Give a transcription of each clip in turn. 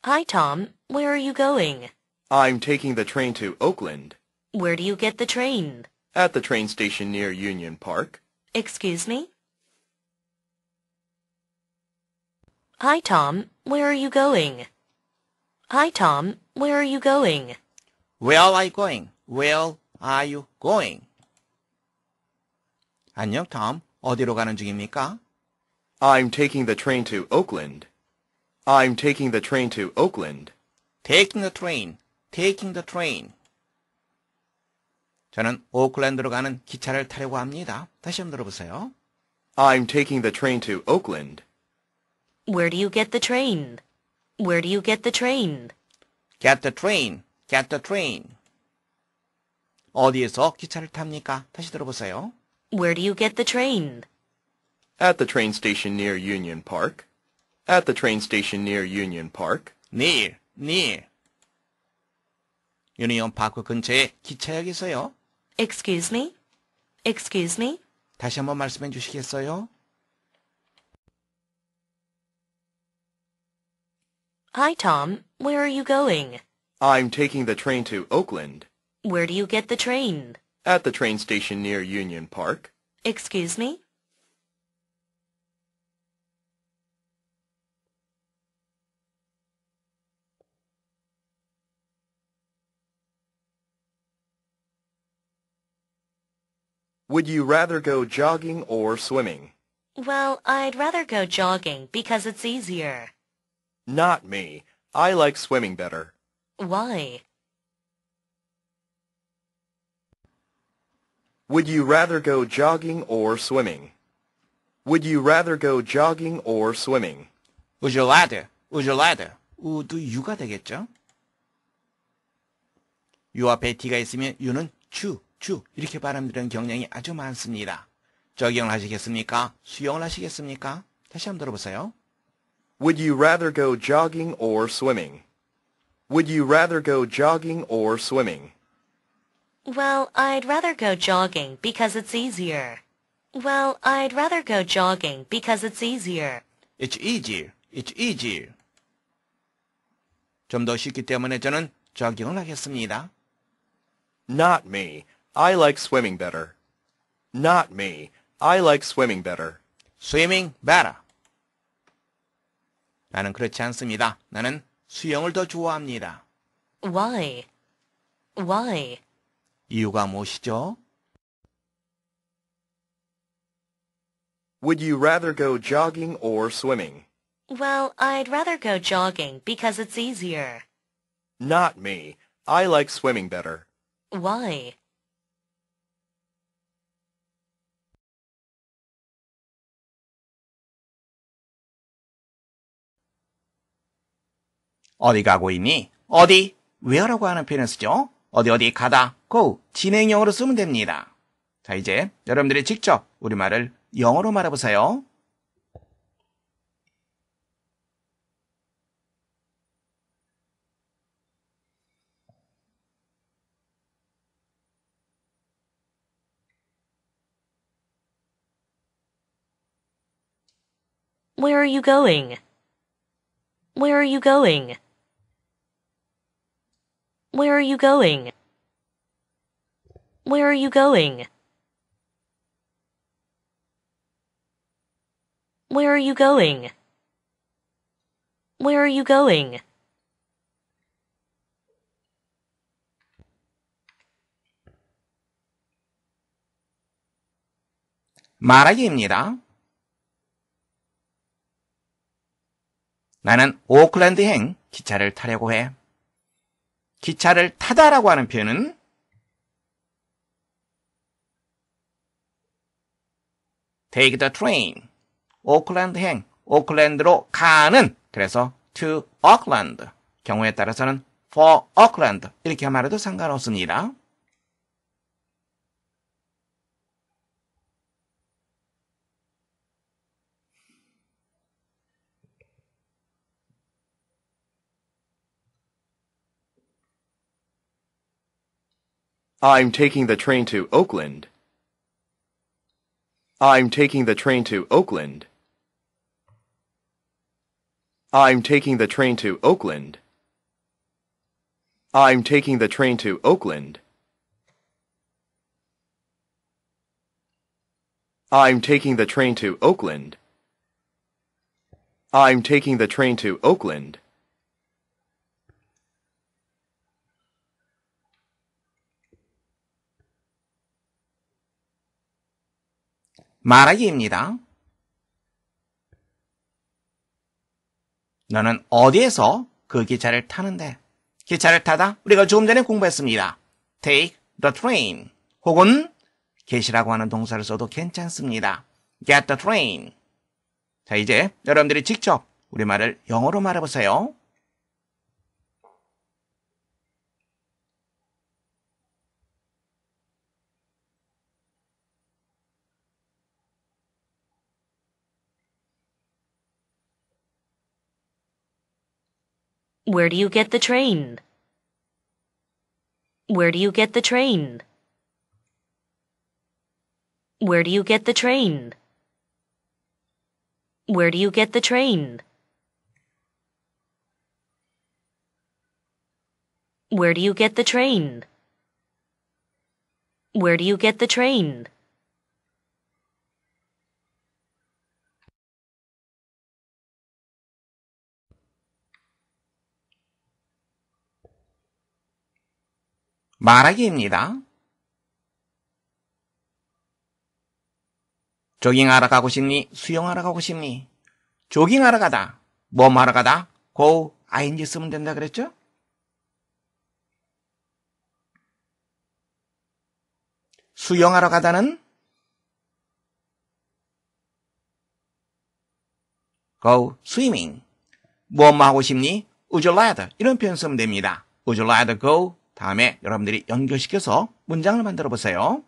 Hi, Tom. Where are you going? I'm taking the train to Oakland. Where do you get the train? At the train station near Union Park. Excuse me? Hi, Tom. Where are you going? Hi, Tom. Where are you going? Where are you going? Where are you going? 안녕, 톰. 어디로 가는 중입니까? I'm taking the train to Oakland. I'm taking the train to Oakland. Taking the train. Taking the train. 저는 오클랜드로 가는 기차를 타려고 합니다. 다시 한번 들어보세요. I'm taking the train to Oakland. Where do you get the train? Where do you get the train? Get the train. Get the train. 어디에서 기차를 탑니까? 다시 들어보세요. Where do you get the train? At the train station near Union Park. At the train station near Union Park. near. 유니온 파크 근처에 기차역이 있어요. Excuse me? Excuse me? 다시 한번 말씀해 주시겠어요? Hi, Tom. Where are you going? I'm taking the train to Oakland. Where do you get the train? At the train station near Union Park. Excuse me? Would you rather go jogging or swimming? Well, I'd rather go jogging because it's easier. Not me. I like swimming better. Why? Would you rather go jogging or swimming? Would you rather go jogging or swimming? Would you rather? Would you rather? would you가 되겠죠? 유 앞에 D가 있으면 you는 주 이렇게 발음드리는 경향이 아주 많습니다. 적용을 하시겠습니까? 수용을 하시겠습니까? 다시 한번 들어보세요. Would you rather go jogging or swimming? Would you rather go jogging or swimming? Well, I'd rather go jogging because it's easier. Well, I'd rather go jogging because it's easier. It's easier. It's easier. 좀 더 쉽기 때문에 저는 적용을 하겠습니다. Not me. I like swimming better. Not me. I like swimming better. Swimming better. 나는 그렇지 않습니다. 나는 수영을 더 좋아합니다. Why? Why? 이유가 무엇이죠? Would you rather go jogging or swimming? Well, I'd rather go jogging because it's easier. Not me. I like swimming better. Why? 어디 가고 있니? 어디? where라고 하는 표현을 쓰죠. 어디 가다, go, 진행형으로 쓰면 됩니다. 자, 이제 여러분들이 직접 우리말을 영어로 말해보세요. Where are you going? Where are you going? Where are you going? Where are you going? Where are you going? Where are you going? 말하기입니다. 나는 오클랜드행 기차를 타려고 해. 기차를 타다라고 하는 표현은 take the train. 오클랜드행, 오클랜드로 가는, 그래서 to Auckland. 경우에 따라서는 for Auckland 이렇게 말해도 상관없습니다. I'm taking the train to Oakland. I'm taking the train to Oakland. I'm taking the train to Oakland. I'm taking the train to Oakland. I'm taking the train to Oakland. I'm taking the train to Oakland. 말하기입니다. 너는 어디에서 그 기차를 타는데? 기차를 타다 우리가 조금 전에 공부했습니다. Take the train 혹은 get이라고 하는 동사를 써도 괜찮습니다. Get the train. 자, 이제 여러분들이 직접 우리말을 영어로 말해보세요. Where do you get the train? Where do you get the train? Where do you get the train? Where do you get the train? Where do you get the train? Where do you get the train? 말하기입니다. 조깅하러 가고 싶니? 수영하러 가고 싶니? 조깅하러 가다. 뭐 하러 가다? go, ing 쓰면 된다 그랬죠? 수영하러 가다는 go swimming. 뭐 하고 싶니? Would you rather? 이런 표현 쓰면 됩니다. Would you rather go? 다음에 여러분들이 연결시켜서 문장을 만들어 보세요.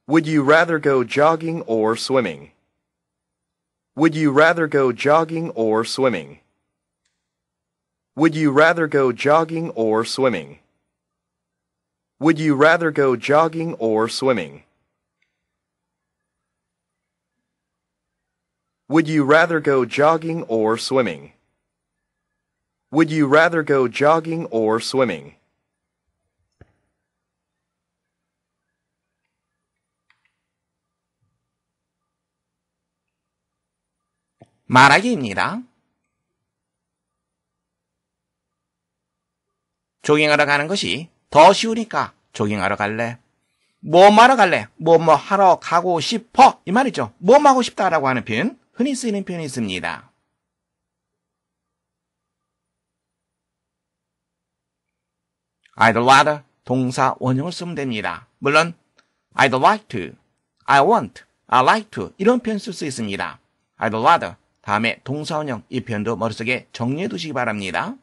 Would you rather go jogging or swimming? Would you rather go jogging or swimming? Would you rather go jogging or swimming? Would you rather go jogging or swimming? Would you rather go jogging or swimming? Would you rather go jogging or swimming? 말하기입니다. 조깅하러 가는 것이 더 쉬우니까 조깅하러 갈래? 뭐 하러 갈래? 뭐 하러 가고 싶어? 이 말이죠. 뭐 하고 싶다라고 하는 표현, 흔히 쓰이는 표현이 있습니다. I'd rather 동사 원형을 쓰면 됩니다. 물론 I'd like to, I want, I like to 이런 표현 쓸 수 있습니다. I'd rather 다음에 동사 원형 이 표현도 머릿속에 정리해 두시기 바랍니다.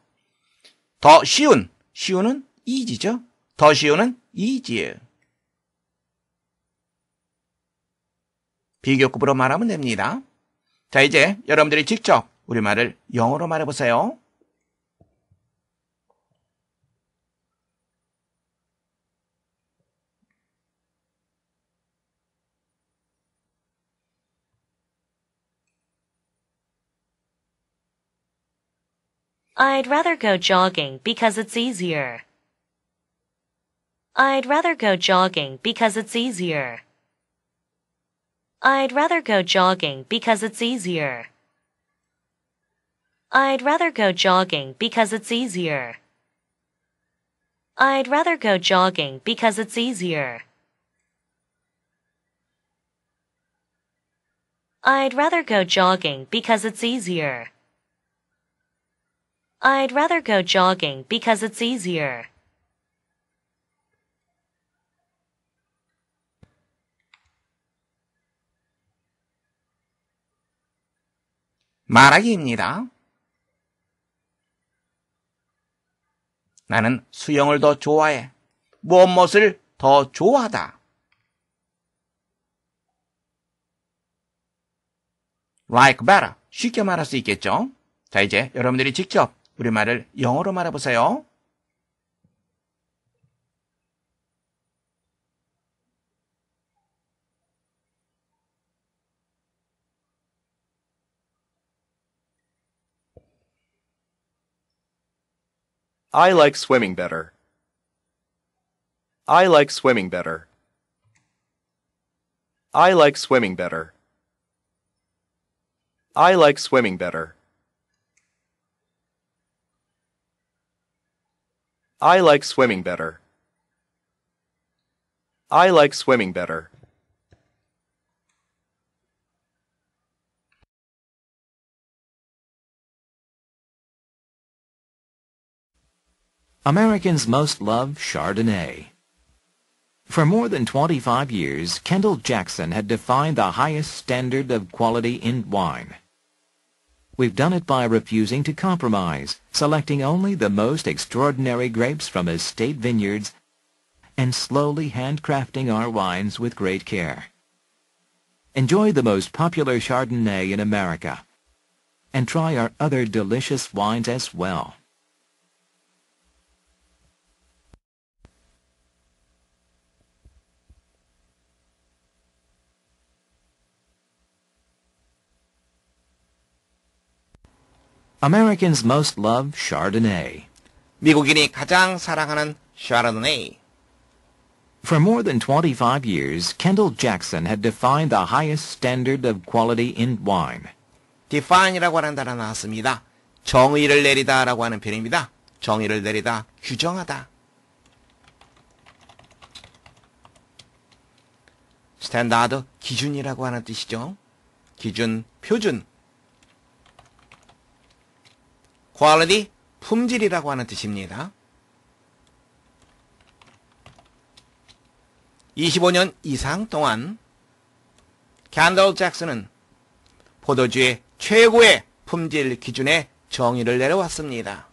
더 쉬운, 쉬운은 easy죠. 더 쉬운은 easier. 비교급으로 말하면 됩니다. 자, 이제 여러분들이 직접 우리말을 영어로 말해보세요. I'd rather go jogging because it's easier. I'd rather go jogging because it's easier. I'd rather go jogging because it's easier. I'd rather go jogging because it's easier. I'd rather go jogging because it's easier. I'd rather go jogging because it's easier. I'd rather go jogging because it's easier. 말하기입니다. 나는 수영을 더 좋아해. 무엇을 더 좋아하다. like better. 쉽게 말할 수 있겠죠? 자, 이제 여러분들이 직접 우리말을 영어로 말해보세요. I like swimming better. I like swimming better. I like swimming better. I like swimming better. I like swimming better. I like swimming better. Americans most love Chardonnay. For more than 25 years, Kendall Jackson had defined the highest standard of quality in wine. We've done it by refusing to compromise, selecting only the most extraordinary grapes from estate vineyards, and slowly handcrafting our wines with great care. Enjoy the most popular Chardonnay in America, and try our other delicious wines as well. Americans most love Chardonnay. 미국인이 가장 사랑하는 샤르도네이. For more than 25 years, Kendall Jackson had defined the highest standard of quality in wine. define이라고 하는 단어 나왔습니다. 정의를 내리다라고 하는 표현입니다. 정의를 내리다, 규정하다. 스탠다드, 기준이라고 하는 뜻이죠. 기준, 표준. quality, 품질이라고 하는 뜻입니다. 25년 이상 동안 캔들 잭슨은 포도주의 최고의 품질 기준에 정의를 내려왔습니다.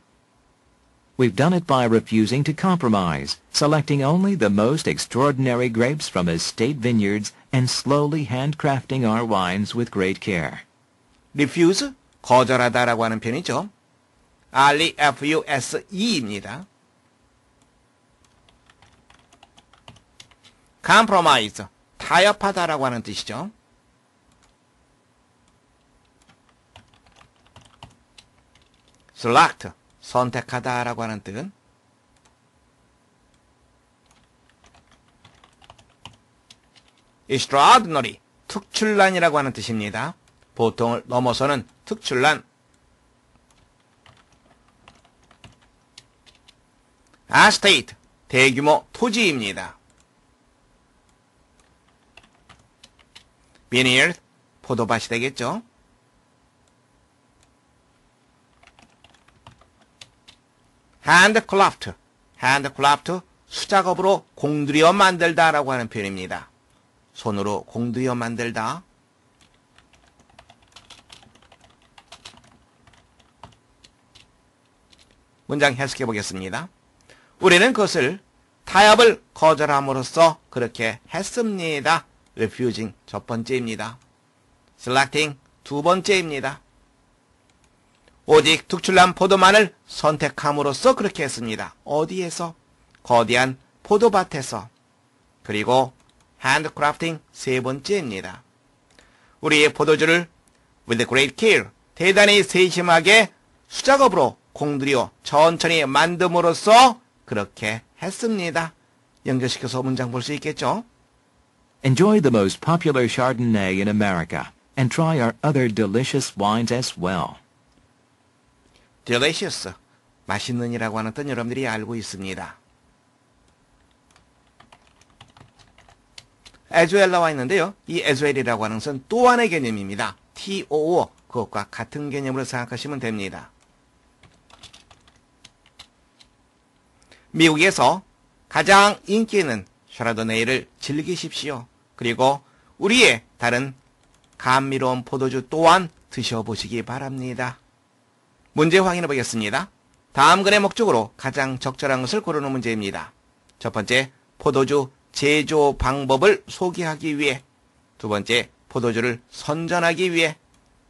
We've done it by refusing to compromise, selecting only the most extraordinary grapes from estate vineyards and slowly handcrafting our wines with great care. refuse, 거절하다라고 하는 표현이죠. refuse입니다. compromise, 타협하다라고 하는 뜻이죠. select, 선택하다라고 하는 뜻. extraordinary, 특출난이라고 하는 뜻입니다. 보통을 넘어서는 특출난. estate, 대규모 토지입니다. vineyard, 포도밭이 되겠죠. handcraft, handcraft, 수작업으로 공들여 만들다라고 하는 표현입니다. 손으로 공들여 만들다. 문장 해석해 보겠습니다. 우리는 그것을 타협을 거절함으로써 그렇게 했습니다. refusing 첫 번째입니다. selecting 두 번째입니다. 오직 특출난 포도만을 선택함으로써 그렇게 했습니다. 어디에서? 거대한 포도밭에서. 그리고 handcrafting 세 번째입니다. 우리의 포도주를 with great care, 대단히 세심하게 수작업으로 공들여 천천히 만듦으로써 그렇게 했습니다. 연결시켜서 문장 볼 수 있겠죠? Enjoy the most popular Chardonnay in America and try our other delicious wines as well. delicious, 맛있는이라고 하는 뜻 여러분들이 알고 있습니다. as well 나와 있는데요. 이 as well이라고 하는 것은 또한의 개념입니다. too, 그것과 같은 개념으로 생각하시면 됩니다. 미국에서 가장 인기 있는 샤르도네이를 즐기십시오. 그리고 우리의 다른 감미로운 포도주 또한 드셔보시기 바랍니다. 문제 확인해 보겠습니다. 다음 글의 목적으로 가장 적절한 것을 고르는 문제입니다. 첫 번째, 포도주 제조 방법을 소개하기 위해. 두 번째, 포도주를 선전하기 위해.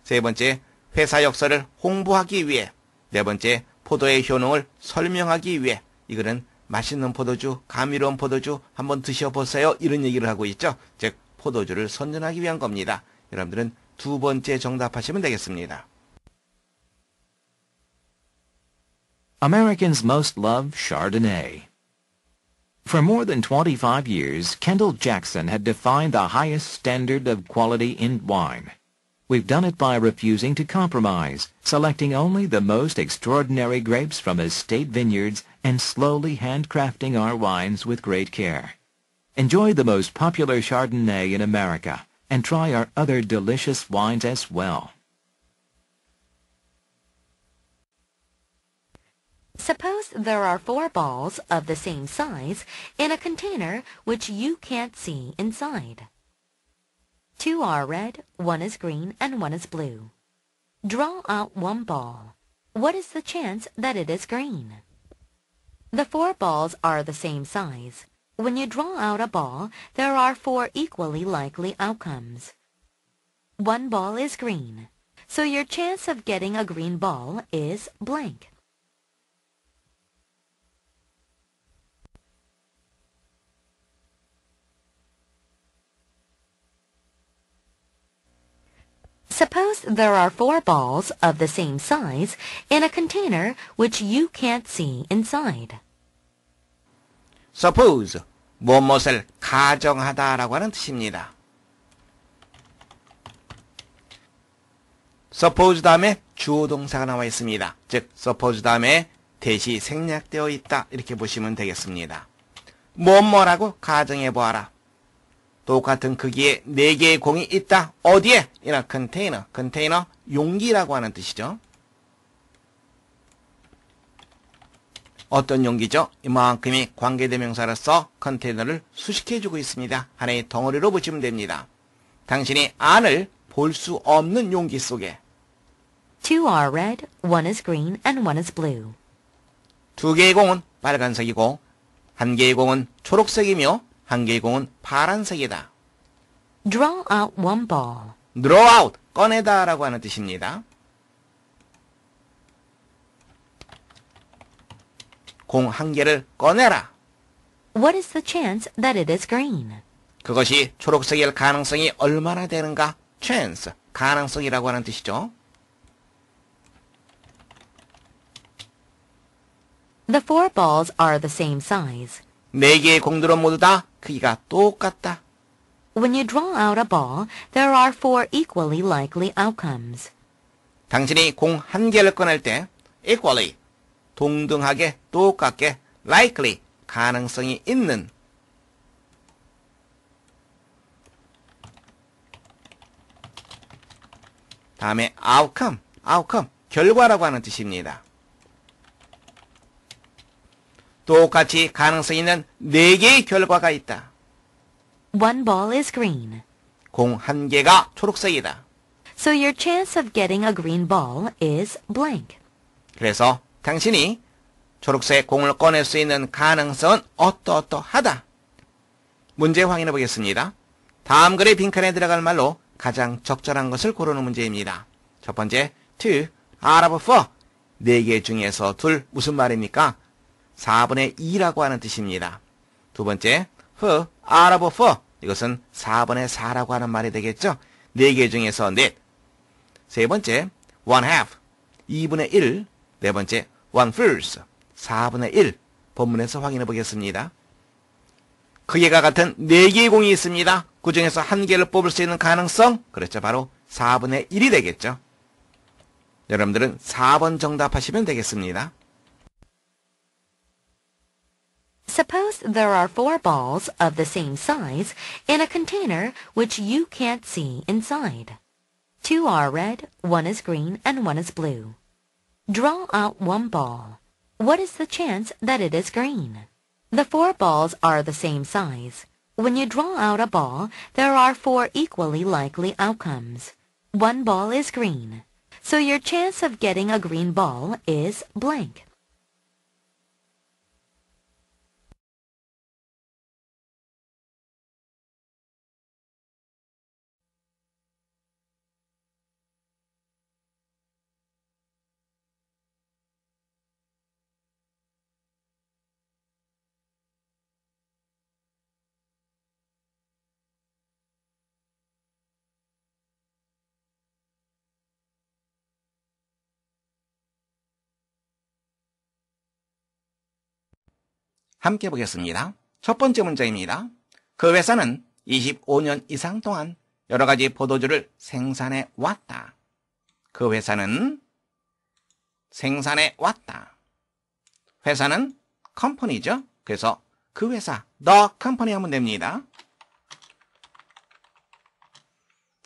세 번째, 회사 역사를 홍보하기 위해. 네 번째, 포도의 효능을 설명하기 위해. 이 글은 맛있는 포도주, 감미로운 포도주 한번 드셔보세요. 이런 얘기를 하고 있죠. 즉, 포도주를 선전하기 위한 겁니다. 여러분들은 두 번째 정답하시면 되겠습니다. Americans most love Chardonnay. For more than 25 years, Kendall Jackson had defined the highest standard of quality in wine. We've done it by refusing to compromise, selecting only the most extraordinary grapes from estate vineyards and slowly handcrafting our wines with great care. Enjoy the most popular Chardonnay in America and try our other delicious wines as well. Suppose there are 4 balls of the same size in a container which you can't see inside. 2 are red, 1 is green, and 1 is blue. Draw out 1 ball. What is the chance that it is green? The 4 balls are the same size. When you draw out a ball, there are 4 equally likely outcomes. 1 ball is green, so your chance of getting a green ball is blank. Suppose there are 4 balls of the same size in a container which you can't see inside. Suppose, 무엇을 가정하다라고 하는 뜻입니다. Suppose 다음에 주어 동사가 나와 있습니다. 즉, suppose 다음에 대시 생략되어 있다 이렇게 보시면 되겠습니다. 뭐라고 가정해보아라. 똑같은 크기의 4개의 공이 있다. 어디에? In a container. 컨테이너, 용기라고 하는 뜻이죠. 어떤 용기죠? 이만큼이 관계대명사로서 컨테이너를 수식해주고 있습니다. 하나의 덩어리로 보시면 됩니다. 당신이 안을 볼 수 없는 용기 속에 2 are red, 1 is green, and 1 is blue. 2개의 공은 빨간색이고 1개의 공은 초록색이며 1개의 공은 파란색이다. Draw out 1 ball. Draw out, 꺼내다 라고 하는 뜻입니다. 공 1개를 꺼내라. What is the chance that it is green? 그것이 초록색일 가능성이 얼마나 되는가? chance, 가능성이라고 하는 뜻이죠. The 4 balls are the same size. 4개의 공들은 모두 다 크기가 똑같다. When you draw out a ball, there are 4 equally likely outcomes. 당신이 공 1개를 꺼낼 때 equally, 동등하게, 똑같게, likely, 가능성이 있는 다음에 outcome, 결과라고 하는 뜻입니다. 똑같이 가능성 있는 4개의 결과가 있다. 1 ball is green. 공 1개가 초록색이다. So your chance of getting a green ball is blank. 그래서 당신이 초록색 공을 꺼낼 수 있는 가능성은 어떠하다. 문제 확인해 보겠습니다. 다음 글의 빈칸에 들어갈 말로 가장 적절한 것을 고르는 문제입니다. 첫 번째, 2 out of 4. 4개 중에서 둘 무슨 말입니까? 4분의 2라고 하는 뜻입니다. 두 번째, who out of 4. 이것은 4분의 4라고 하는 말이 되겠죠? 4개 중에서 넷. 세 번째, 1 half. 2분의 1. 네 번째, 1 fourth. 4분의 1. 본문에서 확인해 보겠습니다. 크기가 같은 4개의 공이 있습니다. 그 중에서 1개를 뽑을 수 있는 가능성? 그렇죠. 바로 4분의 1이 되겠죠. 여러분들은 4번 정답하시면 되겠습니다. Suppose there are 4 balls of the same size in a container which you can't see inside. 2 are red, 1 is green, and 1 is blue. Draw out 1 ball. What is the chance that it is green? The 4 balls are the same size. When you draw out a ball, there are 4 equally likely outcomes. 1 ball is green, so your chance of getting a green ball is blank. 함께 보겠습니다. 첫 번째 문제입니다. 그 회사는 25년 이상 동안 여러 가지 포도주를 생산해 왔다. 그 회사는 생산해 왔다. 회사는 컴퍼니죠. 그래서 그 회사, the company 하면 됩니다.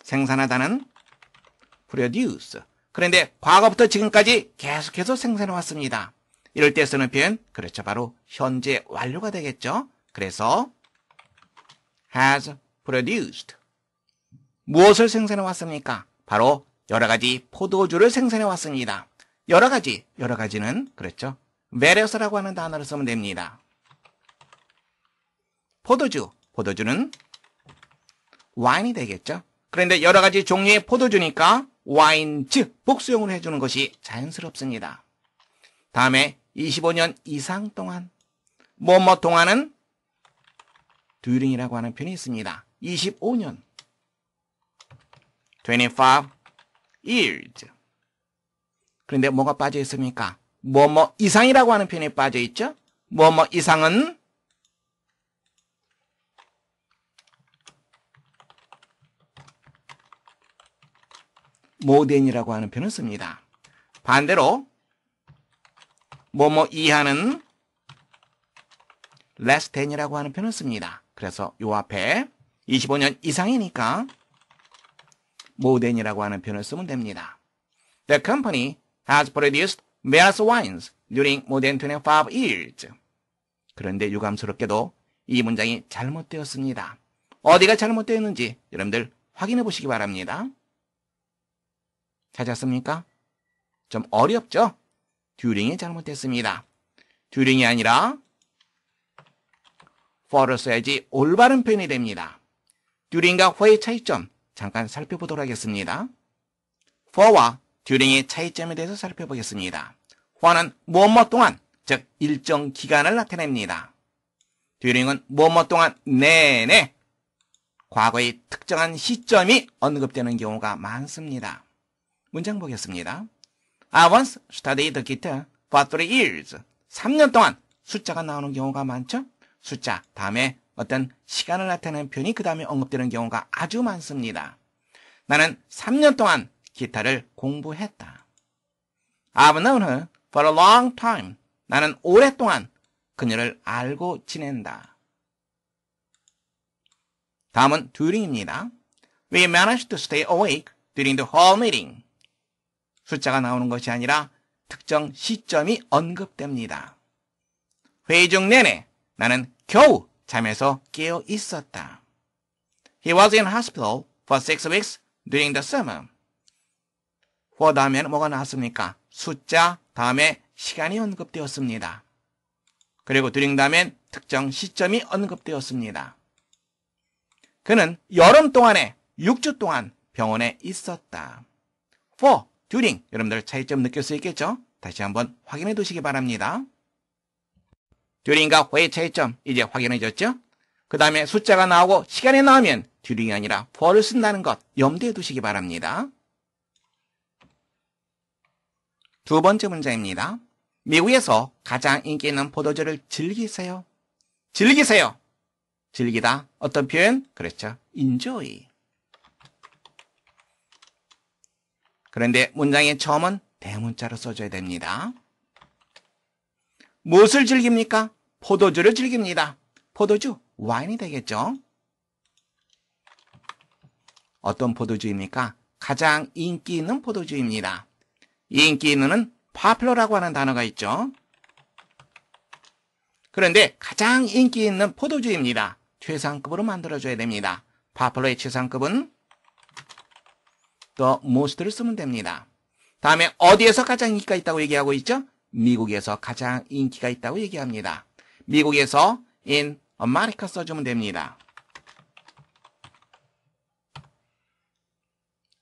생산하다는 produce. 그런데 과거부터 지금까지 계속해서 생산해 왔습니다. 이럴 때 쓰는 표현, 그렇죠. 바로 현재 완료가 되겠죠. 그래서 has produced. 무엇을 생산해 왔습니까? 바로 여러 가지 포도주를 생산해 왔습니다. 여러 가지는 그렇죠. various라고 하는 단어를 쓰면 됩니다. 포도주는 와인이 되겠죠. 그런데 여러 가지 종류의 포도주니까 와인즈 복수형으로 해주는 것이 자연스럽습니다. 다음에 25년 이상 동안 뭐뭐 동안은 during이라고 하는 표현이 있습니다. 25년 25 years. 그런데 뭐가 빠져 있습니까? 뭐뭐 이상이라고 하는 표현이 빠져 있죠. 뭐뭐 이상은 morethan이라고 하는 표현을 씁니다. 반대로 뭐뭐 이하는 less than이라고 하는 표현을 씁니다. 그래서 요 앞에 25년 이상이니까 more than이라고 하는 표현을 쓰면 됩니다. The company has produced various wines during more than 25 years. 그런데 유감스럽게도 이 문장이 잘못되었습니다. 어디가 잘못되었는지 여러분들 확인해 보시기 바랍니다. 찾았습니까? 좀 어렵죠? during이 잘못됐습니다. during이 아니라 for를 써야지 올바른 표현이 됩니다. during과 for의 차이점 잠깐 살펴보도록 하겠습니다. for와 during의 차이점에 대해서 살펴보겠습니다. for는 뭐뭐 동안, 즉 일정 기간을 나타냅니다. during은 뭐뭐 동안 내내 과거의 특정한 시점이 언급되는 경우가 많습니다. 문장 보겠습니다. I once studied the guitar for 3 years. 3년 동안 숫자가 나오는 경우가 많죠? 숫자 다음에 어떤 시간을 나타내는 표현이 그 다음에 언급되는 경우가 아주 많습니다. 나는 3년 동안 기타를 공부했다. I've known her for a long time. 나는 오랫동안 그녀를 알고 지낸다. 다음은 during입니다. We managed to stay awake during the whole meeting. 숫자가 나오는 것이 아니라 특정 시점이 언급됩니다. 회의 중 내내 나는 겨우 잠에서 깨어 있었다. He was in hospital for 6 weeks during the summer. for 다음에는 뭐가 나왔습니까? 숫자 다음에 시간이 언급되었습니다. 그리고 during 다음엔 특정 시점이 언급되었습니다. 그는 여름 동안에 6주 동안 병원에 있었다. for, during 여러분들 차이점 느낄 수 있겠죠? 다시 한번 확인해 두시기 바랍니다. during과 for의 차이점 이제 확인해졌죠? 그 다음에 숫자가 나오고 시간이 나오면 during이 아니라 for를 쓴다는 것 염두에 두시기 바랍니다. 두 번째 문제입니다. 미국에서 가장 인기 있는 포도주를 즐기세요. 즐기세요. 즐기다 어떤 표현? 그렇죠. enjoy. 그런데 문장의 처음은 대문자로 써줘야 됩니다. 무엇을 즐깁니까? 포도주를 즐깁니다. 포도주, 와인이 되겠죠. 어떤 포도주입니까? 가장 인기 있는 포도주입니다. 이 인기 있는은 popular라고 하는 단어가 있죠. 그런데 가장 인기 있는 포도주입니다. 최상급으로 만들어줘야 됩니다. popular의 최상급은 the most를 쓰면 됩니다. 다음에 어디에서 가장 인기가 있다고 얘기하고 있죠? 미국에서 가장 인기가 있다고 얘기합니다. 미국에서 in America 써주면 됩니다.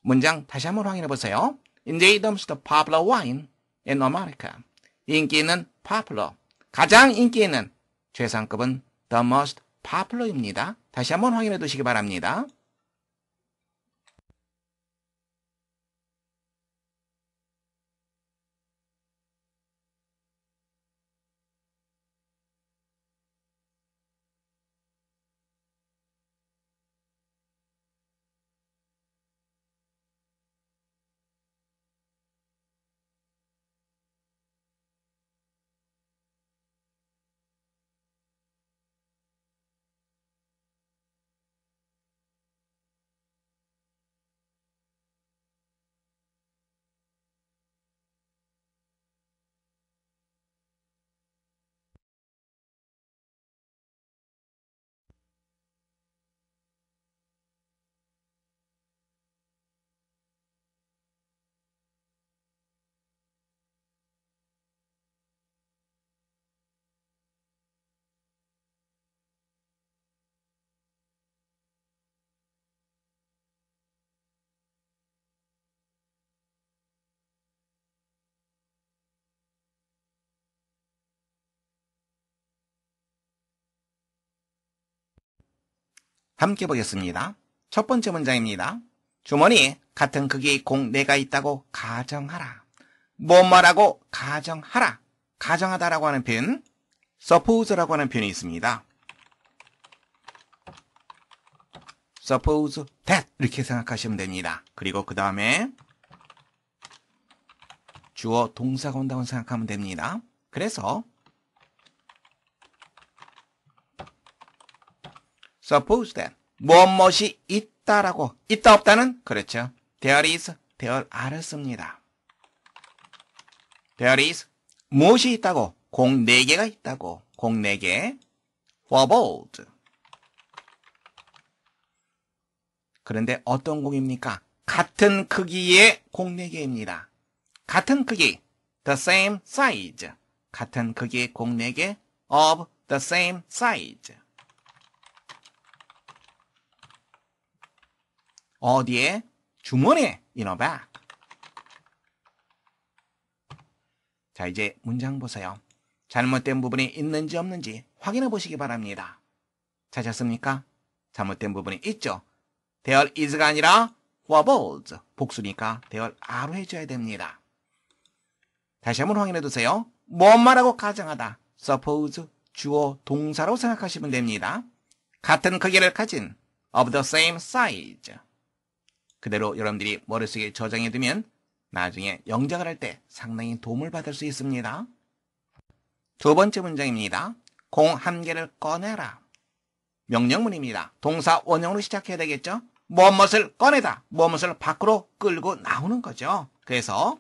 문장 다시 한번 확인해 보세요. Indeed, the most popular wine in America. 인기 있는 popular. 가장 인기 있는 최상급은 the most popular입니다. 다시 한번 확인해 두시기 바랍니다. 함께 보겠습니다. 첫 번째 문장입니다. 주머니에 같은 크기의 공 4가 있다고 가정하라. 뭐뭐라고 가정하라. 가정하다라고 하는 표현, suppose라고 하는 표현이 있습니다. suppose that 이렇게 생각하시면 됩니다. 그리고 그 다음에 주어 동사가 온다고 생각하면 됩니다. 그래서 suppose that 무엇이 있다라고, 있다 없다는 그렇죠. there is, there are를 씁니다. there is 무엇이 있다고, 공 4개가 있다고, 공 4개 fourballs. 그런데 어떤 공입니까? 같은 크기의 공 4개입니다. 같은 크기, the same size. 같은 크기의 공 4개 of the same size. 어디에? 주머니에, in a bag. 자, 이제 문장 보세요. 잘못된 부분이 있는지 없는지 확인해 보시기 바랍니다. 찾았습니까? 잘못된 부분이 있죠? there is가 아니라 fourballs. 복수니까 there are로 해줘야 됩니다. 다시 한번 확인해 두세요. 뭐뭐라고 가정하다. suppose 주어 동사로 생각하시면 됩니다. 같은 크기를 가진 of the same size. 그대로 여러분들이 머릿속에 저장해 두면 나중에 영작을 할 때 상당히 도움을 받을 수 있습니다. 두 번째 문장입니다. 공 1개를 꺼내라. 명령문입니다. 동사 원형으로 시작해야 되겠죠? 무엇을 꺼내다, 무엇을 밖으로 끌고 나오는 거죠. 그래서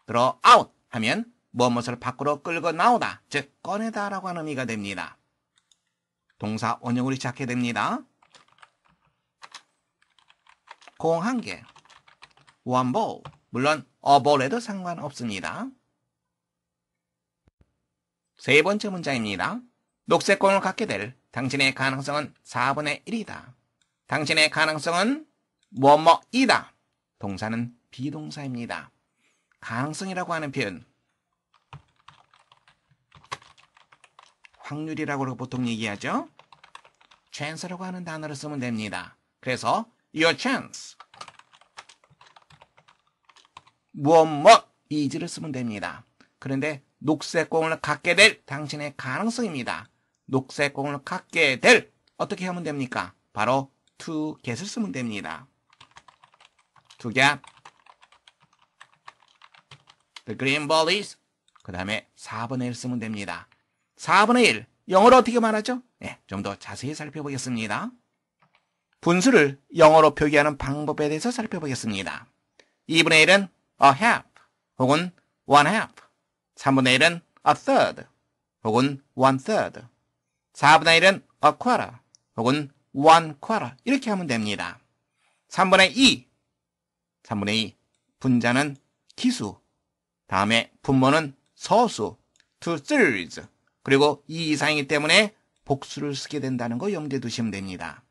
draw out 하면 무엇을 밖으로 끌고 나오다, 즉 꺼내다라고 하는 의미가 됩니다. 동사 원형으로 시작해야 됩니다. 공 1개, one ball. 물론 a ball에도 상관없습니다. 세 번째 문장입니다. 녹색 공을 갖게 될 당신의 가능성은 4분의 1이다. 당신의 가능성은 뭐뭐이다. 동사는 비동사입니다. 가능성이라고 하는 표현, 확률이라고 보통 얘기하죠. chance라고 하는 단어를 쓰면 됩니다. 그래서 your chance, 뭐뭐 is를 쓰면 됩니다. 그런데 녹색 공을 갖게 될 당신의 가능성입니다. 녹색 공을 갖게 될, 어떻게 하면 됩니까? 바로 to get을 쓰면 됩니다. to get the green ball is, 그 다음에 4분의 1 쓰면 됩니다. 4분의 1, 영어로 어떻게 말하죠? 네, 좀 더 자세히 살펴보겠습니다. 분수를 영어로 표기하는 방법에 대해서 살펴보겠습니다. 2분의 1은 a half 혹은 1 half, 3분의 1은 a third 혹은 1 third, 4분의 1은 a quarter 혹은 1 quarter 이렇게 하면 됩니다. 3분의 2 분자는 기수, 다음에 분모는 서수, 2/3, 그리고 2 이상이기 때문에 복수를 쓰게 된다는 거 염두에 두시면 됩니다.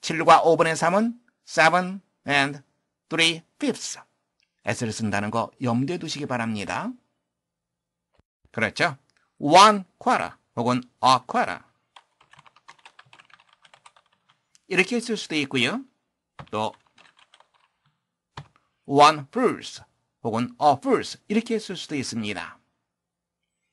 7과 5분의 3은 7 and 3/5 s를 쓴다는 거 염두에 두시기 바랍니다. 그렇죠? 1 quarter 혹은 a quarter 이렇게 쓸 수도 있고요. 또 1 first 혹은 a first 이렇게 쓸 수도 있습니다.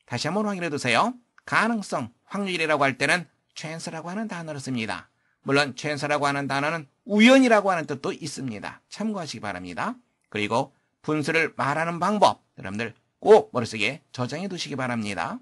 다시 한번 확인해 두세요. 가능성, 확률이라고 할 때는 chance라고 하는 단어를 씁니다. 물론 chance라고 하는 단어는 우연이라고 하는 뜻도 있습니다. 참고하시기 바랍니다. 그리고 분수를 말하는 방법, 여러분들 꼭 머릿속에 저장해 두시기 바랍니다.